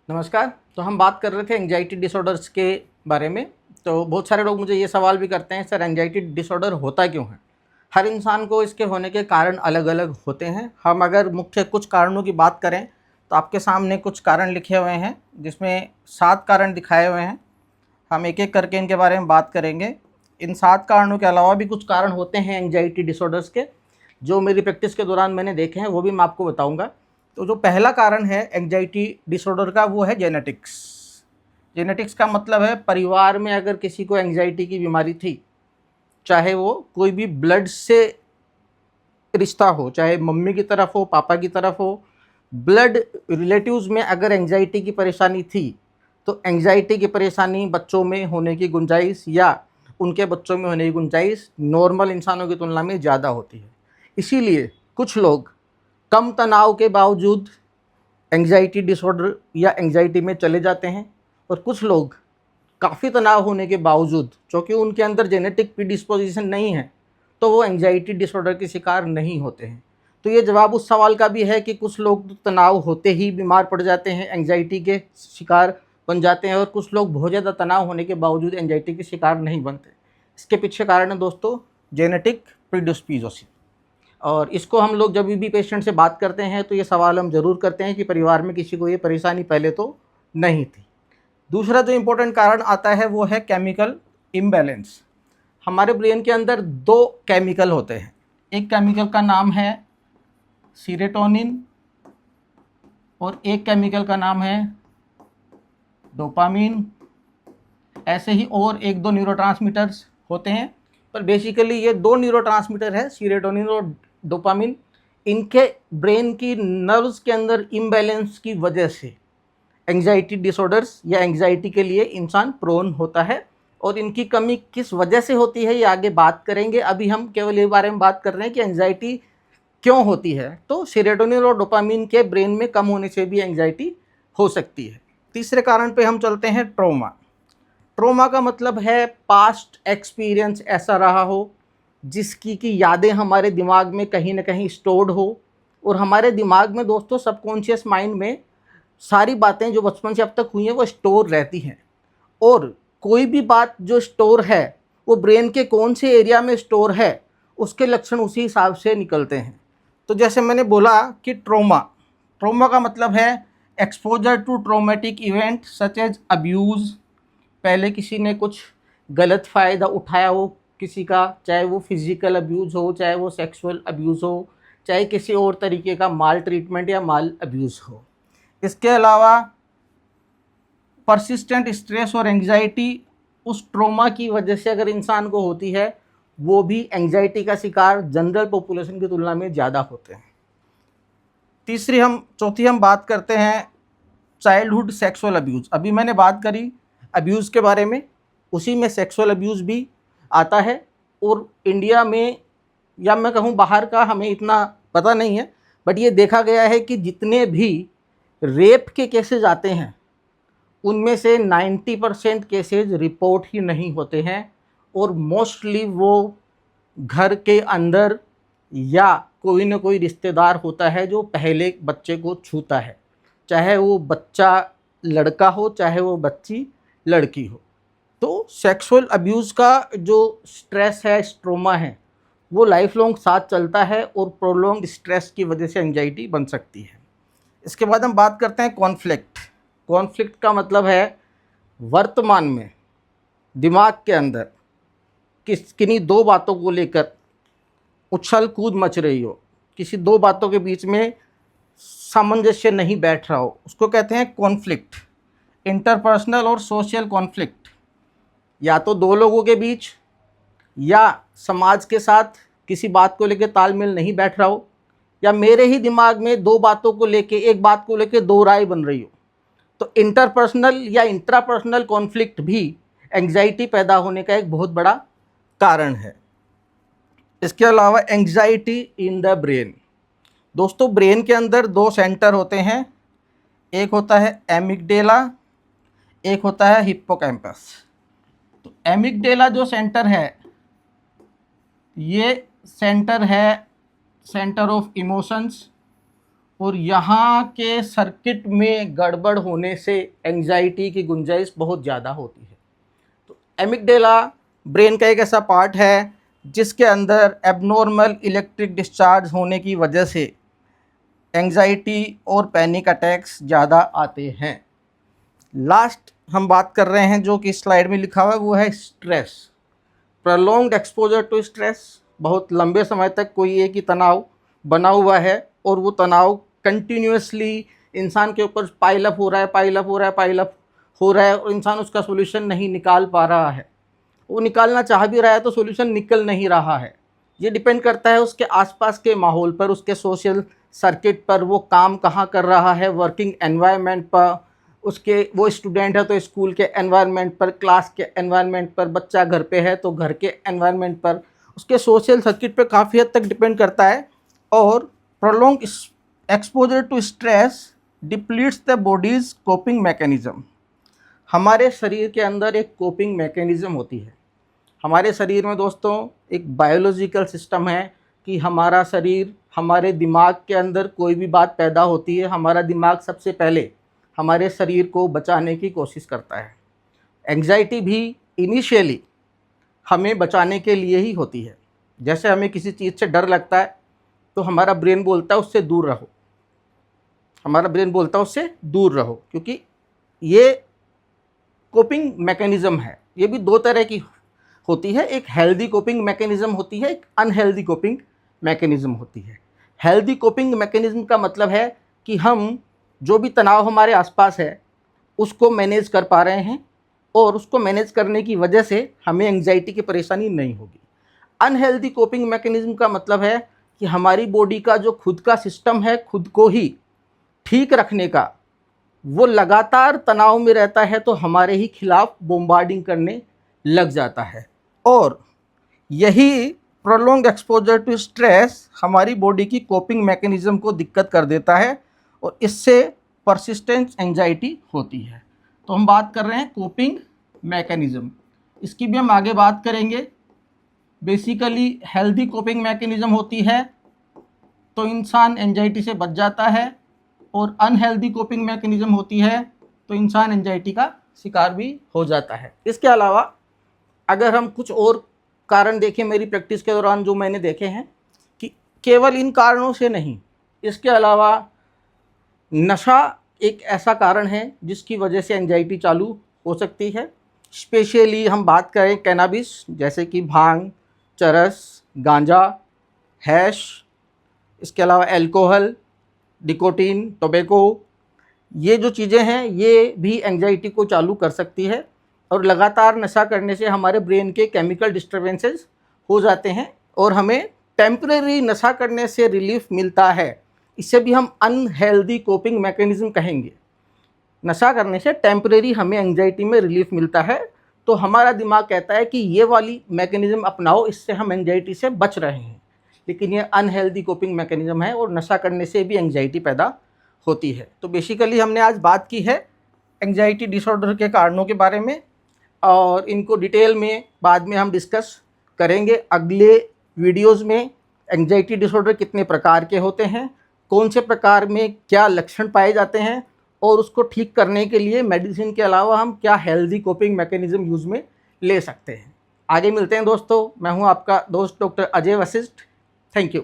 नमस्कार। तो हम बात कर रहे थे एंजाइटी डिसऑर्डर्स के बारे में। तो बहुत सारे लोग मुझे ये सवाल भी करते हैं, सर एंजाइटी डिसऑर्डर होता क्यों है? हर इंसान को इसके होने के कारण अलग अलग होते हैं। हम अगर मुख्य कुछ कारणों की बात करें तो आपके सामने कुछ कारण लिखे हुए हैं, जिसमें 7 कारण दिखाए हुए हैं। हम एक एक करके इनके बारे में बात करेंगे। इन 7 कारणों के अलावा भी कुछ कारण होते हैं एंजाइटी डिसऑर्डर्स के, जो मेरी प्रैक्टिस के दौरान मैंने देखे हैं, वो भी मैं आपको बताऊंगा। तो जो पहला कारण है एंजाइटी डिसऑर्डर का, वो है जेनेटिक्स। जेनेटिक्स का मतलब है परिवार में अगर किसी को एंजाइटी की बीमारी थी, चाहे वो कोई भी ब्लड से रिश्ता हो, चाहे मम्मी की तरफ हो, पापा की तरफ हो, ब्लड रिलेटिव्स में अगर एंजाइटी की परेशानी थी, तो एंजाइटी की परेशानी बच्चों में होने की गुंजाइश या उनके बच्चों में होने की गुंजाइश नॉर्मल इंसानों की तुलना में ज़्यादा होती है। इसीलिए कुछ लोग कम तनाव के बावजूद एंजाइटी डिसऑर्डर या एंजाइटी में चले जाते हैं, और कुछ लोग काफ़ी तनाव होने के बावजूद, चूँकि उनके अंदर जेनेटिक प्रीडिस्पोजिशन नहीं है, तो वो एंजाइटी डिसऑर्डर के शिकार नहीं होते हैं। तो ये जवाब उस सवाल का भी है कि कुछ लोग तनाव होते ही बीमार पड़ जाते हैं, एंजाइटी के शिकार बन जाते हैं, और कुछ लोग बहुत ज़्यादा तनाव होने के बावजूद एंजाइटी के शिकार नहीं बनते। इसके पीछे कारण है दोस्तों जेनेटिक प्रीडिस्पोजिशन। और इसको हम लोग जब भी पेशेंट से बात करते हैं तो ये सवाल हम ज़रूर करते हैं कि परिवार में किसी को ये परेशानी पहले तो नहीं थी। दूसरा जो इम्पोर्टेंट कारण आता है वो है केमिकल इम्बैलेंस। हमारे ब्रेन के अंदर 2 केमिकल होते हैं। एक केमिकल का नाम है सीरोटोनिन और एक केमिकल का नाम है डोपामीन। ऐसे ही और 1-2 न्यूरोट्रांसमीटर्स होते हैं, पर बेसिकली ये 2 न्यूरोट्रांसमीटर है, सीरोटोनिन और डोपामिन। इनके ब्रेन की नर्व्स के अंदर इम्बैलेंस की वजह से एंजाइटी डिसऑर्डर्स या एंजाइटी के लिए इंसान प्रोन होता है। और इनकी कमी किस वजह से होती है ये आगे बात करेंगे। अभी हम केवल ये बारे में बात कर रहे हैं कि एंजाइटी क्यों होती है। तो सीरोटोनिन और डोपामिन के ब्रेन में कम होने से भी एंजाइटी हो सकती है। तीसरे कारण पे हम चलते हैं, ट्रॉमा। ट्रॉमा का मतलब है पास्ट एक्सपीरियंस ऐसा रहा हो जिसकी की यादें हमारे दिमाग में कहीं ना कहीं स्टोर्ड हो। और हमारे दिमाग में दोस्तों सबकॉन्शियस माइंड में सारी बातें जो बचपन से अब तक हुई हैं वो स्टोर रहती हैं। और कोई भी बात जो स्टोर है वो ब्रेन के कौन से एरिया में स्टोर है, उसके लक्षण उसी हिसाब से निकलते हैं। तो जैसे मैंने बोला कि ट्रॉमा, ट्रॉमा का मतलब है exposure to traumatic event such as abuse. पहले किसी ने कुछ गलत फ़ायदा उठाया हो किसी का, चाहे वो फिज़िकल अब्यूज़ हो, चाहे वो सेक्सुअल अब्यूज़ हो, चाहे किसी और तरीके का माल ट्रीटमेंट या माल अब्यूज़ हो। इसके अलावा परसिस्टेंट स्ट्रेस और एंग्जाइटी उस ट्रॉमा की वजह से अगर इंसान को होती है, वो भी एंग्जाइटी का शिकार जनरल पॉपुलेशन की तुलना में ज़्यादा होते हैं। चौथी हम बात करते हैं चाइल्डहुड सेक्सुअल अब्यूज़। अभी मैंने बात करी अब्यूज़ के बारे में, उसी में सेक्सुअल अब्यूज़ भी आता है। और इंडिया में या मैं कहूँ बाहर का हमें इतना पता नहीं है, बट ये देखा गया है कि जितने भी रेप के केसेस आते हैं उनमें से 90% केसेस रिपोर्ट ही नहीं होते हैं। और मोस्टली वो घर के अंदर या कोई ना कोई रिश्तेदार होता है जो पहले बच्चे को छूता है, चाहे वो बच्चा लड़का हो चाहे वो बच्ची लड़की हो। तो सेक्सुअल अब्यूज़ का जो स्ट्रेस है, ट्रॉमा है, वो लाइफ लॉन्ग साथ चलता है और प्रोलॉन्ग स्ट्रेस की वजह से एंजाइटी बन सकती है। इसके बाद हम बात करते हैं कॉन्फ्लिक्ट। कॉन्फ्लिक्ट का मतलब है वर्तमान में दिमाग के अंदर किन्हीं 2 बातों को लेकर उछल कूद मच रही हो, किसी 2 बातों के बीच में सामंजस्य नहीं बैठ रहा हो, उसको कहते हैं कॉन्फ्लिक्ट। इंटरपर्सनल और सोशल कॉन्फ्लिक्ट, या तो 2 लोगों के बीच या समाज के साथ किसी बात को लेकर तालमेल नहीं बैठ रहा हो, या मेरे ही दिमाग में 2 बातों को लेके, एक बात को लेकर 2 राय बन रही हो। तो इंटरपर्सनल या इंट्रापर्सनल कॉन्फ्लिक्ट भी एंग्जाइटी पैदा होने का एक बहुत बड़ा कारण है। इसके अलावा एंग्जाइटी इन द ब्रेन। दोस्तों ब्रेन के अंदर 2 सेंटर होते हैं, एक होता है एमिगडेला, एक होता है हिप्पोकैम्पस। तो एमिगडेला जो सेंटर है, ये सेंटर है सेंटर ऑफ इमोशंस और यहाँ के सर्किट में गड़बड़ होने से एंजाइटी की गुंजाइश बहुत ज़्यादा होती है। तो एमिगडाला ब्रेन का एक ऐसा पार्ट है जिसके अंदर एबनॉर्मल इलेक्ट्रिक डिस्चार्ज होने की वजह से एंजाइटी और पैनिक अटैक्स ज़्यादा आते हैं। लास्ट हम बात कर रहे हैं जो कि स्लाइड में लिखा हुआ है, वो है stress. Prolonged exposure to stress, बहुत लंबे समय तक कोई एक ही तनाव बना हुआ है और वो तनाव कंटिन्यूसली इंसान के ऊपर पाइलअप हो रहा है और इंसान उसका सोल्यूशन नहीं निकाल पा रहा है। वो निकालना चाह भी रहा है तो सोल्यूशन निकल नहीं रहा है। ये डिपेंड करता है उसके आसपास के माहौल पर, उसके सोशल सर्किट पर, वो काम कहाँ कर रहा है, वर्किंग एनवायरनमेंट पर, उसके वो स्टूडेंट है तो स्कूल के एनवायरनमेंट पर, क्लास के एनवायरनमेंट पर, बच्चा घर पे है तो घर के एनवायरनमेंट पर, उसके सोशल सर्किट पर काफ़ी हद तक डिपेंड करता है। और prolong exposure to stress depletes the body's coping mechanism. हमारे शरीर के अंदर एक कोपिंग मैकेनिज्म होती है। हमारे शरीर में दोस्तों एक बायोलॉजिकल सिस्टम है कि हमारा शरीर, हमारे दिमाग के अंदर कोई भी बात पैदा होती है, हमारा दिमाग सबसे पहले हमारे शरीर को बचाने की कोशिश करता है। एंग्जाइटी भी इनिशियली हमें बचाने के लिए ही होती है। जैसे हमें किसी चीज़ से डर लगता है तो हमारा ब्रेन बोलता है उससे दूर रहो, क्योंकि ये कोपिंग मैकेनिज़्म है। ये भी दो तरह की होती है, एक हेल्दी कोपिंग मैकेनिज़्म होती है, एक अनहेल्दी कोपिंग मैकेनिज़्म होती है। हेल्दी कोपिंग मैकेनिज़्म का मतलब है कि हम जो भी तनाव हमारे आसपास है उसको मैनेज कर पा रहे हैं और उसको मैनेज करने की वजह से हमें एंग्जाइटी की परेशानी नहीं होगी। अनहेल्दी कोपिंग मैकेनिज़्म का मतलब है कि हमारी बॉडी का जो खुद का सिस्टम है, खुद को ही ठीक रखने का, वो लगातार तनाव में रहता है तो हमारे ही खिलाफ बॉम्बार्डिंग करने लग जाता है। और यही प्रोलॉन्ग एक्सपोजर टू स्ट्रेस हमारी बॉडी की कोपिंग मैकेनिज़्म को दिक्कत कर देता है और इससे परसिस्टेंट एंजाइटी होती है। तो हम बात कर रहे हैं कोपिंग मैकेनिज़्म, इसकी भी हम आगे बात करेंगे। बेसिकली हेल्दी कोपिंग मैकेनिज़्म होती है तो इंसान एंजाइटी से बच जाता है, और अनहेल्दी कोपिंग मैकेनिज़्म होती है तो इंसान एंजाइटी का शिकार भी हो जाता है। इसके अलावा अगर हम कुछ और कारण देखें मेरी प्रैक्टिस के दौरान जो मैंने देखे हैं, कि केवल इन कारणों से नहीं, इसके अलावा नशा एक ऐसा कारण है जिसकी वजह से एंजाइटी चालू हो सकती है। स्पेशली हम बात करें कैनाबिस, जैसे कि भांग, चरस, गांजा, हैश, इसके अलावा अल्कोहल, निकोटीन, टोबैको, ये जो चीज़ें हैं ये भी एंजाइटी को चालू कर सकती है। और लगातार नशा करने से हमारे ब्रेन के केमिकल डिस्टर्बेंसेस हो जाते हैं और हमें टेम्परेरी नशा करने से रिलीफ मिलता है। इसे भी हम अनहेल्दी कोपिंग मैकेनिज़्म कहेंगे। नशा करने से टेम्परेरी हमें एंजाइटी में रिलीफ मिलता है तो हमारा दिमाग कहता है कि ये वाली मैकेनिज़्म अपनाओ, इससे हम एंजाइटी से बच रहे हैं। लेकिन ये अनहेल्दी कोपिंग मैकेनिज़्म है और नशा करने से भी एंजाइटी पैदा होती है। तो बेसिकली हमने आज बात की है एंजाइटी डिसऑर्डर के कारणों के बारे में, और इनको डिटेल में बाद में हम डिस्कस करेंगे अगले वीडियोज़ में। एंजाइटी डिसऑर्डर कितने प्रकार के होते हैं, कौन से प्रकार में क्या लक्षण पाए जाते हैं, और उसको ठीक करने के लिए मेडिसिन के अलावा हम क्या हेल्दी कोपिंग मैकेनिज़्म यूज़ में ले सकते हैं। आगे मिलते हैं दोस्तों। मैं हूं आपका दोस्त doctor Ajay Vashishtha. Thank you.